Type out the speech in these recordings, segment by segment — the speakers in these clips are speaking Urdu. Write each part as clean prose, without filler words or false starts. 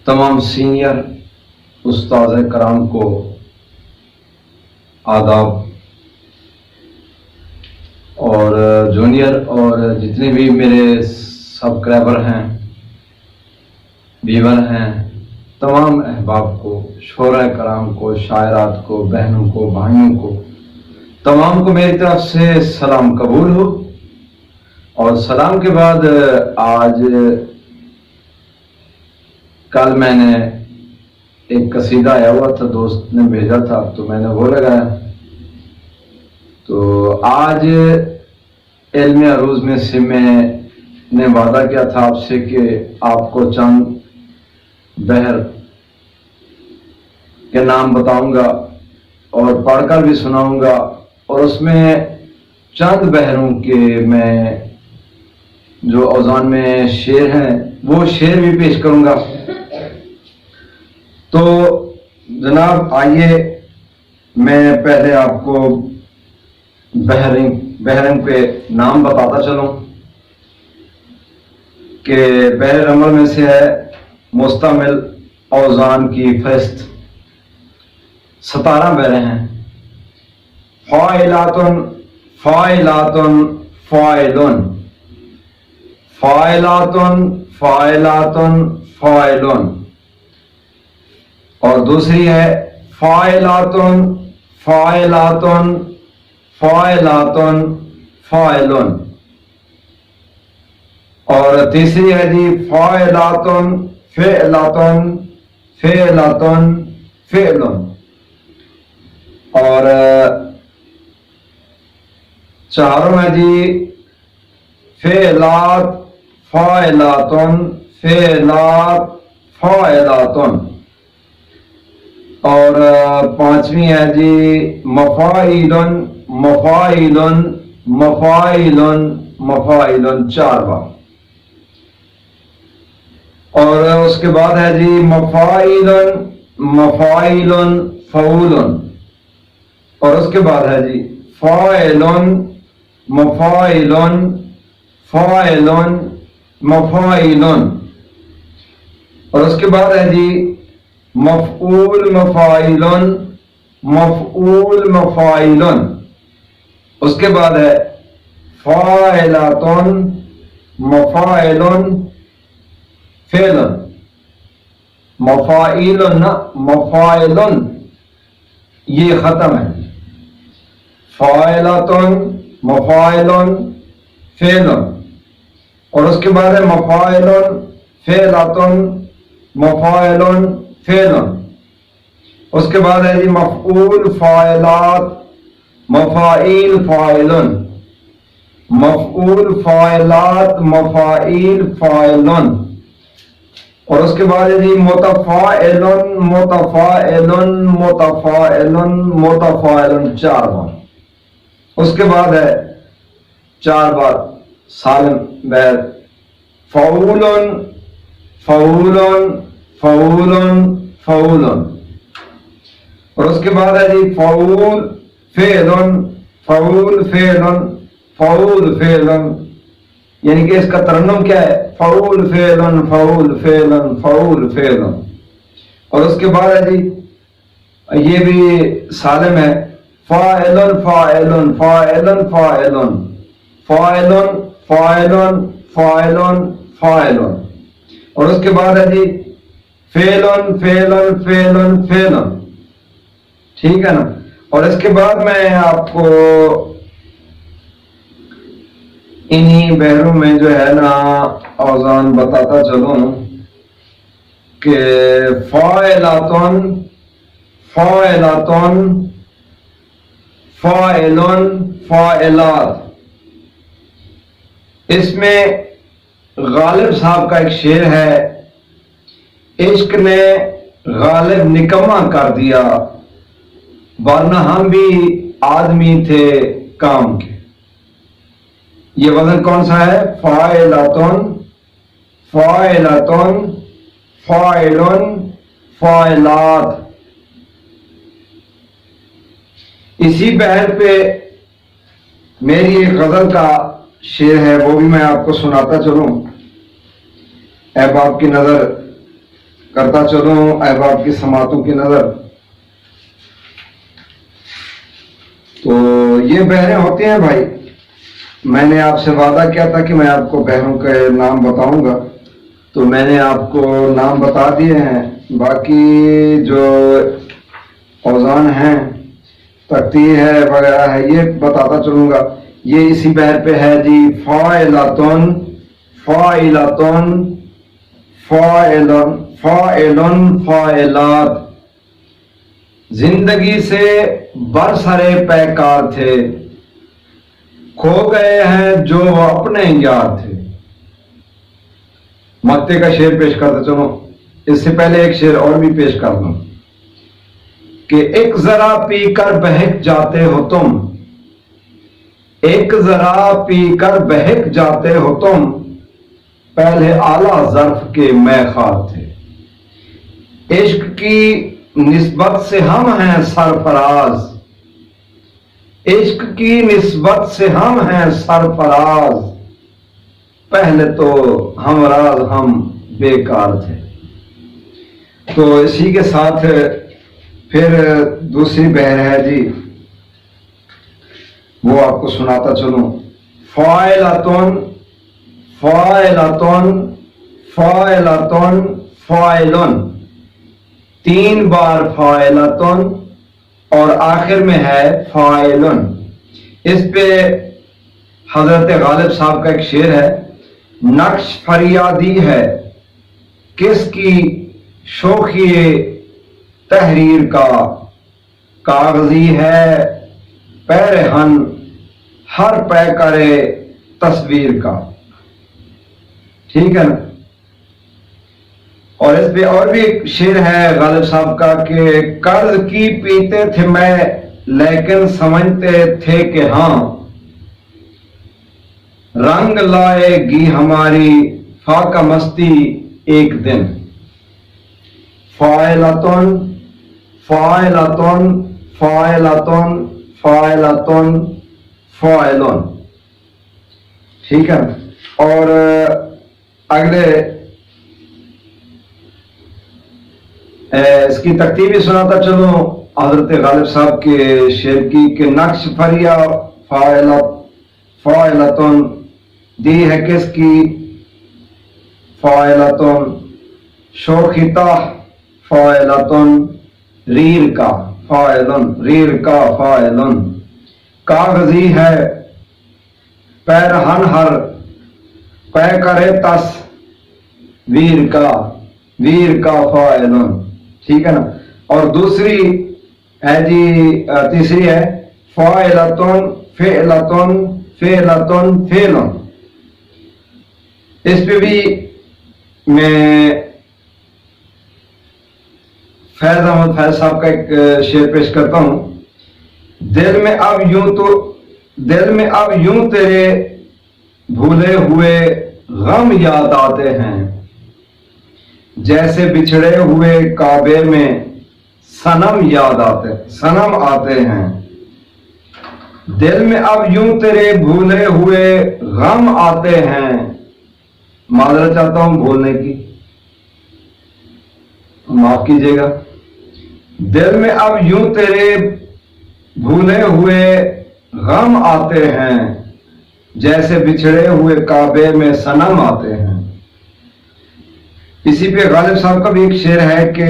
تمام سینئر استاذ کرام کو آداب، اور جونیئر اور جتنے بھی میرے سبسکرائبر ہیں، ویور ہیں، تمام احباب کو، شعراء کرام کو، شاعرات کو، بہنوں کو، بھائیوں کو، تمام کو میری طرف سے سلام قبول ہو۔ اور سلام کے بعد آج کل میں نے ایک قصیدہ آیا ہوا تھا، دوست نے بھیجا تھا تو میں نے وہ لگایا۔ تو آج علم عروض میں سے میں نے وعدہ کیا تھا آپ سے کہ آپ کو چند بحر کے نام بتاؤں گا اور پڑھ کر بھی سناؤں گا، اور اس میں چند بحروں کے میں جو اوزان میں شعر ہیں وہ شعر بھی پیش کروں گا۔ تو جناب آئیے میں پہلے آپ کو بحروں کے نام بتاتا چلوں کہ بحر عمل میں سے ہے مستعمل اوزان کی فہرست، 17 بحریں ہیں۔ فاعلاتن، فاعلاتن، فاعلن، فاعلاتن، فاعلاتن، فاعلن، اور دوسری ہے فاعلاتن، فاعلاتن، فاعلاتن، فاعلن، اور تیسری ہے جی فاعلاتن، فعلاتن، فعلاتن، فعلن، اور چاروں ہے جی فعلات، فاعلاتن، فعلات، فاعلاتن، اور پانچویں ہے جی مفاعلن، مفاعلن، مفاعلن، مفاعلن، 4 بار، اور اس کے بعد ہے جی مفاعلن، مفاعلن، فعولن، اور اس کے بعد ہے جی فاعلن، مفاعلن، فاعلن، مفاعلن، اور اس کے بعد ہے جی مفعول، مفاعلن، مفعول، مفاعلن، اس کے بعد ہے فاعلاتن، مفاعلن، فعلن، مفاعلن، مفاعلن، یہ ختم ہے، فاعلاتن، مفاعلن، فعلن، اور اس کے بعد ہے مفاعلن، فعلاتن، مفاعلن، فعلن، اس کے بعد ہے جی مفعول، فاعلات، مفاعیل، فاعلن، مفعول، فاعلات، مفاعیل، فاعلن، اور اس کے بعد ہے جی متفاعلن، متفاعلن، متفاعلن، متفاعلن، 4 بار، اس کے بعد ہے 4 بار سالم بحر فعولن، فعولن، فعولن، فعولن، اور اس کے بعد ہے جی فعول، فعلن، فعول، فعلن، فعول، فعلن، یعنی کہ اس کا ترنم کیا ہے، فعول، فعلن، فعول، فعلن، فعول، فعلن، اور اس کے بعد ہے جی یہ بھی سالم ہے فاعلن، فاعلن، فاعلن، فاعلن، فاعلن، فاعلن، فاعلن، فاعلن، اور اس کے بعد ہے جی فعلن، فعلن، فعلن، فعلن، ٹھیک ہے نا۔ اور اس کے بعد میں آپ کو انہی بحروں میں جو ہے نا اوزان بتاتا چلوں کہ فاعلاتن، فاعلاتن، فاعلن، فاعلات، اس میں غالب صاحب کا ایک شعر ہے، عشق نے غالب نکما کر دیا ورنہ ہم بھی آدمی تھے کام کے۔ یہ وزن کون سا ہے، فاعلاتن، فاعلاتن، فاعلن، فاعلات۔ اسی بحر پہ میری ایک غزل کا شعر ہے، وہ بھی میں آپ کو سناتا چلوں، احباب کی نظر کرتا چلوں احباب کی سماعتوں کی نظر. تو یہ بحریں ہوتی ہیں بھائی. میں نے آپ سے وعدہ کیا تھا کہ میں آپ کو بحروں کے نام بتاؤں گا، تو میں نے آپ کو نام بتا دیے ہیں. باقی جو اوزان ہیں، تقدیر ہے وغیرہ ہے، یہ بتاتا چلوں گا. یہ اسی بحر پہ ہے جی. فاعلتن، فاعلتن، فاعلن، فاعلن، فاعلات. زندگی سے برسرے پیکار تھے، کھو گئے ہیں جو وہ اپنے یار تھے. مکتے کا شعر پیش کرتا چلو. اس سے پہلے ایک شعر اور بھی پیش کر دوں کہ ایک ذرا پی کر بہک جاتے ہو تم، ایک ذرا پی کر بہک جاتے ہو تم، پہلے اعلیٰ ظرف کے میں خوار تھے. عشق کی نسبت سے ہم ہیں سرفراز، عشق کی نسبت سے ہم ہیں سرفراز، پہلے تو ہمراز ہم بیکار تھے. تو اسی کے ساتھ پھر دوسری بحر ہے جی، وہ آپ کو سناتا چلوں. فاعلتن، فاعلتن، فاعلتن، فاعلن. 3 بار فاعلتن اور آخر میں ہے فاعلن. اس پہ حضرت غالب صاحب کا ایک شعر ہے. نقش فریادی ہے کس کی شوخی تحریر کا، کاغذی ہے پیرہن ہر پے کرے تصویر کا. ٹھیک ہے نا. اور اس پہ اور بھی ایک شعر ہے غالب صاحب کا کہ قرض کی پیتے تھے میں لیکن سمجھتے تھے کہ ہاں، رنگ لائے گی ہماری فاقہ مستی ایک دن. فاعلتن، فاعلتن، فاعلتن، فاعلتن، فاعلن. ٹھیک ہے. اور اگلے اس کی ترتیب بھی سناتا چلوں حضرت غالب صاحب کے شعر کی کہ نقش فریا فاعلتن دی ہے کس کی، فاعلتن. شوخیتا فاعلتن، ریر کا فاعلن، ریر کا فاعلن. کاغذی ہے پیرہن ہر پے کرے تس ویر کا، ویر کا فاعلن. ٹھیک ہے نا. اور دوسری ہے جی، تیسری ہے فاعلتن، فعلتن، فعلتن، فعلن. اس پہ بھی میں فیض احمد فیض صاحب کا ایک شعر پیش کرتا ہوں. دل میں اب یوں تو، دل میں اب یوں تیرے بھولے ہوئے غم یاد آتے ہیں، جیسے بچھڑے ہوئے کعبے میں صنم یاد آتے، صنم آتے ہیں. دل میں اب یوں تیرے بھولے ہوئے غم آتے ہیں. معذرت چاہتا ہوں بھولنے کی، معاف کیجیے گا. دل میں اب یوں تیرے بھولے ہوئے غم آتے ہیں، جیسے بچھڑے ہوئے کعبے میں صنم آتے ہیں. اسی پہ غالب صاحب کا بھی ایک شعر ہے کہ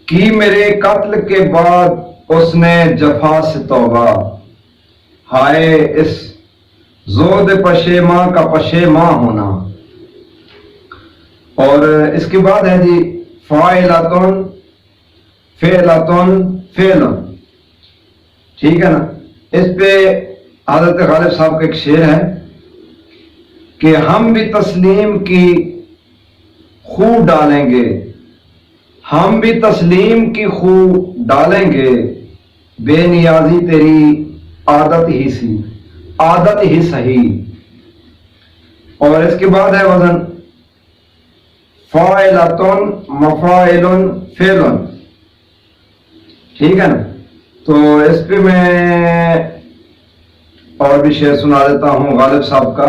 کی میرے قتل کے بعد اس نے جفا سے توبہ، ہائے اس زود پشیماں کا پشیماں ہونا. اور اس کے بعد ہے جی فاعلتن، فعلتن، فعلن. ٹھیک ہے نا. اس پہ حضرت غالب صاحب کا ایک شعر ہے کہ ہم بھی تسلیم کی خو ڈالیں گے، ہم بھی تسلیم کی خو ڈالیں گے، بے نیازی تیری عادت ہی سی، عادت ہی صحیح. اور اس کے بعد ہے وزن فاعلتن، مفاعلن، فعلن. ٹھیک ہے نا. تو اس پہ میں اور بھی شعر سنا دیتا ہوں غالب صاحب کا.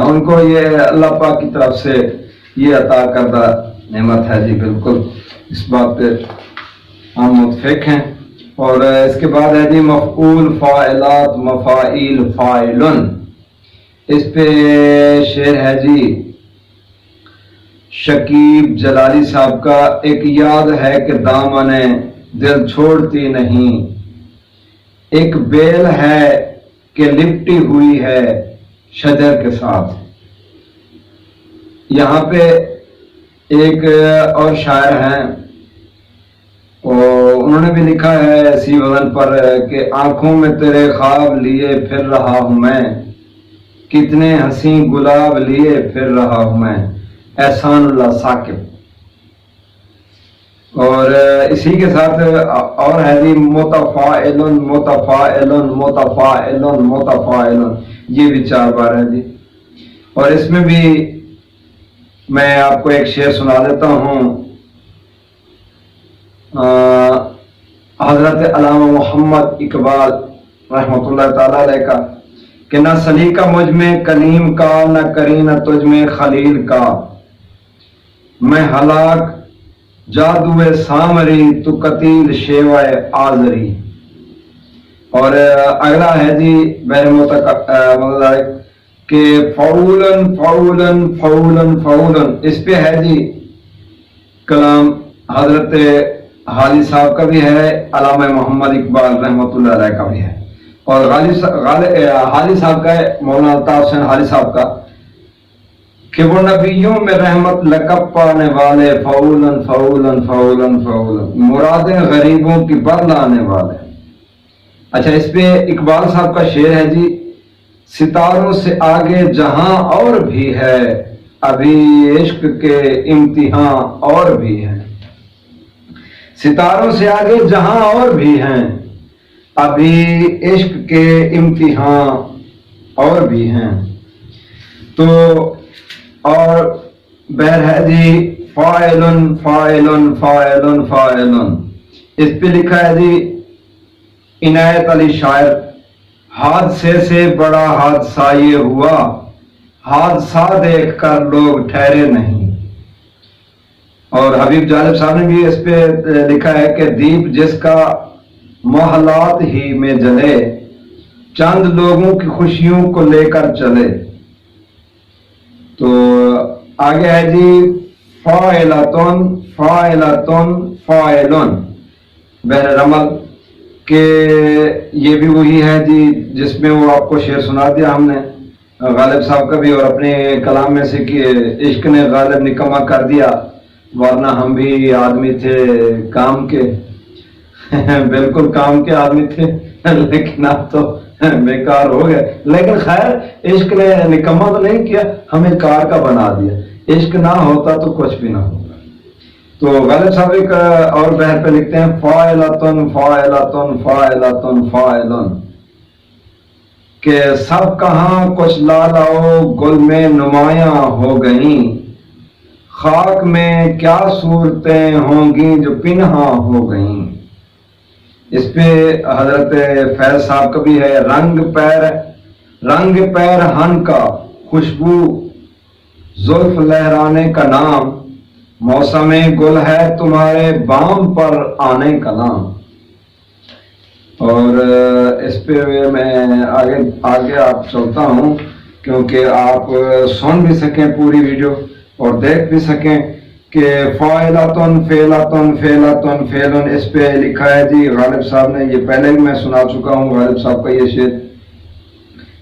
ان کو یہ اللہ پاک کی طرف سے یہ عطا کردہ نعمت ہے جی، بالکل اس بات پہ ہم متفق ہیں۔ اور اس کے بعد ہے جی مفعول فاعلات مفاعیل فاعلن، اس پہ شعر ہے جی شکیب جلالی صاحب کا، ایک یاد ہے کہ دامن دل چھوڑتی نہیں، ایک بیل ہے کہ لپٹی ہوئی ہے شجر کے ساتھ۔ یہاں پہ ایک اور شاعر ہیں، انہوں نے بھی لکھا ہے اسی وزن پر کہ آنکھوں میں تیرے خواب لیے پھر رہا ہوں میں، کتنے حسین گلاب لیے پھر رہا ہوں میں، احسان اللہ ثاقب۔ اور اسی کے ساتھ اور ہے جی متفاعلن متفاعلن متفاعلن متفاعلن، یہ بھی 4 بار ہے جی۔ اور اس میں بھی میں آپ کو ایک شعر سنا دیتا ہوں، حضرت علامہ محمد اقبال رحمۃ اللہ تعالی علیہ کا، کہ نہ سلیقہ مجھ میں کلیم کا، نہ کرینہ تجھ میں خلیل کا، میں ہلاک جادوئے سامری تو قتیل شیوائے آزری۔ اور اگلا ہے جی بہر متعلق کہ فعولن فعولن فعولن فعولن، اس پہ ہے جی کلام حضرت حالی صاحب کا بھی ہے، علامہ محمد اقبال رحمۃ اللہ علیہ کا بھی ہے، اور حالی صاحب کا ہے، مولانا الطاف حسین حالی صاحب کا، کہ وہ نبیوں میں رحمت لقب پانے والے، فعولن فعولن فعولن فعولن، مرادیں غریبوں کی بر لانے والے۔ اچھا، اس پہ اقبال صاحب کا شعر ہے جی ستاروں سے آگے جہاں اور بھی ہے، ابھی عشق کے امتحان اور بھی ہیں، ستاروں سے آگے جہاں اور بھی ہیں، ابھی عشق کے امتحان اور بھی ہیں۔ تو اور بہر ہے جی فاعلن فاعلن فاعلن فاعلن، اس پہ لکھا ہے جی عنایت علی شاعر، حادثے سے بڑا حادثہ یہ ہوا، حادثہ دیکھ کر لوگ ٹھہرے نہیں۔ اور حبیب جالب صاحب نے بھی اس پہ لکھا ہے کہ دیپ جس کا محلات ہی میں جلے، چند لوگوں کی خوشیوں کو لے کر چلے۔ تو آگے ہے جی فاعلتن فاعلتن فاعلن بہر رمل، کہ یہ بھی وہی ہے جی جس میں وہ آپ کو شعر سنا دیا ہم نے غالب صاحب کا بھی، اور اپنے کلام میں سے کہ عشق نے غالب نکما کر دیا، ورنہ ہم بھی آدمی تھے کام کے، بالکل کام کے آدمی تھے، لیکن اب تو بیکار ہو گئے۔ لیکن خیر، عشق نے نکما تو نہیں کیا، ہمیں کار کا بنا دیا، عشق نہ ہوتا تو کچھ بھی نہ ہوتا۔ تو غالب صاحب ایک اور بہر پہ لکھتے ہیں فاعلتن فاعلتن فاعلتن فاعلن، کہ سب کہاں کچھ لالاؤ گل میں نمایاں ہو گئیں، خاک میں کیا صورتیں ہوں گی جو پنہاں ہو گئیں۔ اس پہ حضرت فیض صاحب کا بھی ہے، رنگ پیر ہن کا خوشبو زلف لہرانے کا نام، موسم گل ہے تمہارے بام پر آنے کا نام۔ اور اس پہ میں آگے آپ چلتا ہوں، کیونکہ آپ سن بھی سکیں پوری ویڈیو اور دیکھ بھی سکیں کہ فاعلتن فعلتن فعلتن فعلن، اس پہ لکھا ہے جی غالب صاحب نے، یہ پہلے بھی میں سنا چکا ہوں غالب صاحب کا یہ شعر،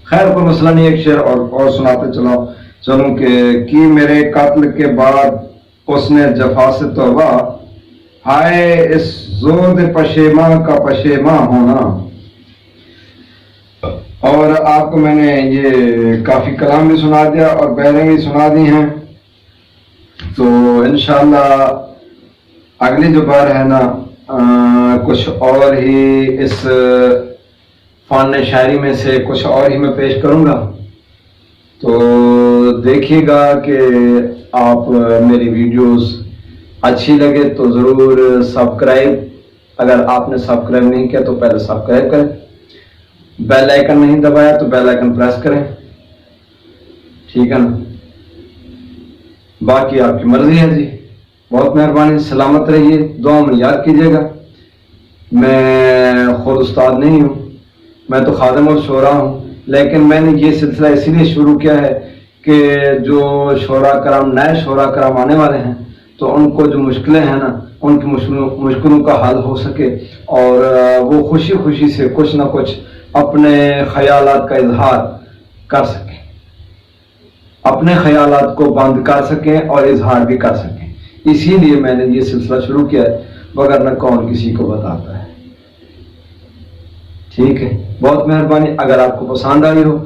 خیر کوئی مسئلہ نہیں، ایک شعر اور سناتے چلوں کہ کی میرے قتل کے بعد اس نے جفا سے توبہ، ہائے اس زود پشیماں کا پشیماں ہونا۔ اور آپ کو میں نے یہ کافی کلام بھی سنا دیا اور بہریں بھی سنا دی ہیں، تو انشاءاللہ اگلی جو بار ہے نا کچھ اور ہی اس فن شاعری میں سے کچھ اور ہی میں پیش کروں گا، تو دیکھیے گا کہ آپ میری ویڈیوز اچھی لگے تو ضرور سبسکرائب، اگر آپ نے سبسکرائب نہیں کیا تو پہلے سبسکرائب کریں، بیل آئکن نہیں دبایا تو بیل آئکن پریس کریں، ٹھیک ہے نا؟ باقی آپ کی مرضی ہے جی. بہت مہربانی، سلامت رہیے، دعا میں یاد کیجیے گا. میں خود استاد نہیں ہوں، میں تو خادم الشورا ہوں، لیکن میں نے یہ سلسلہ اسی لیے شروع کیا ہے کہ جو شورا کرام، نئے شورا کرام آنے والے ہیں، تو ان کو جو مشکلیں ہیں نا، ان کی مشکلوں کا حل ہو سکے، اور وہ خوشی خوشی سے کچھ نہ کچھ اپنے خیالات کا اظہار کر سکیں، اپنے خیالات کو بند کر سکیں اور اظہار بھی کر سکیں. اسی لیے میں نے یہ سلسلہ شروع کیا ہے، وگرنہ کون کسی کو بتاتا ہے. ٹھیک ہے، بہت مہربانی. اگر آپ کو پسند آئی ہو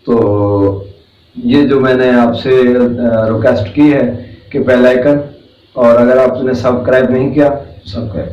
تو یہ جو میں نے آپ سے ریکویسٹ کی ہے کہ بیل آئکن، اور اگر آپ نے سبسکرائب نہیں کیا سبسکرائب